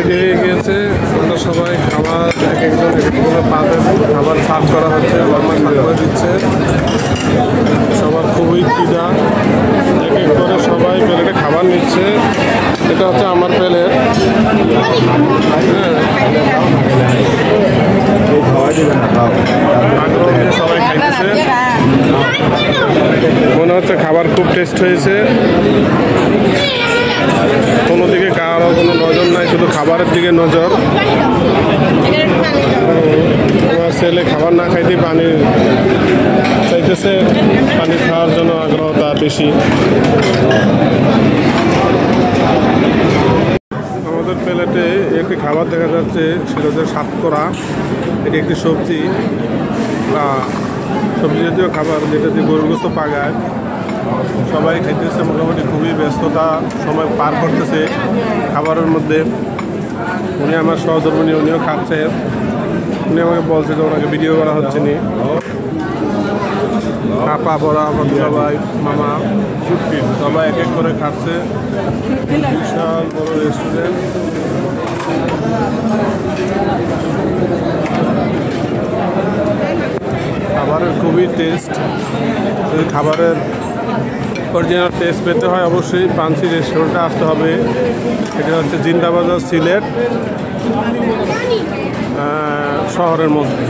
হয়ে গিয়েছে, আমরা সবাই খাবার এক একজন এক একজনের পাতে খাবার সার্ভ করা হচ্ছে, মামা সার্ভ করে দিচ্ছে। সবার খুবই খিদা, এক এক করে সবাই প্লেটে খাবার নিচ্ছে। এটা হচ্ছে আমার প্লেট। আগ্রহ নিয়ে সবাই খাইতেছে, মনে হচ্ছে খাবার খুব টেস্ট হয়েছে। কোনো দিকে কারো কোনো নজর নাই, শুধু খাবারের দিকে নজর। আমার ছেলে খাবার না খাইতে পানি চাইতেছে, পানি খাওয়ার জন্য আগ্রহ তার বেশি। আমাদের প্লেটে একটি খাবার দেখা যাচ্ছে, সেটা হচ্ছে সাতকরা। এটি একটি সবজি সবজি জাতীয় খাবার, যেটা দিয়ে গরুর গোস্ত পাকায়। সবাই খাইতেছে, মোটামুটি খুবই ব্যস্ততা সময় পার করতেছে খাবারের মধ্যে। উনি আমার সহধর্মিণী, উনিও খাচ্ছে। উনি আমাকে বলছে যে ওনাকে ভিডিও করা হচ্ছে নি। আপা, বড়া, সবাই, মামা, সবাই এক এক করে খাচ্ছে। বিশাল বড় রেস্টুরেন্ট। খাবারের খুবই টেস্ট। খাবারের অরিজিনাল টেস্ট পেতে হয় অবশ্যই পানসি রেস্টুরেন্টে আসতে হবে। এটা হচ্ছে জিন্দাবাজার, সিলেট শহরের মধ্যে।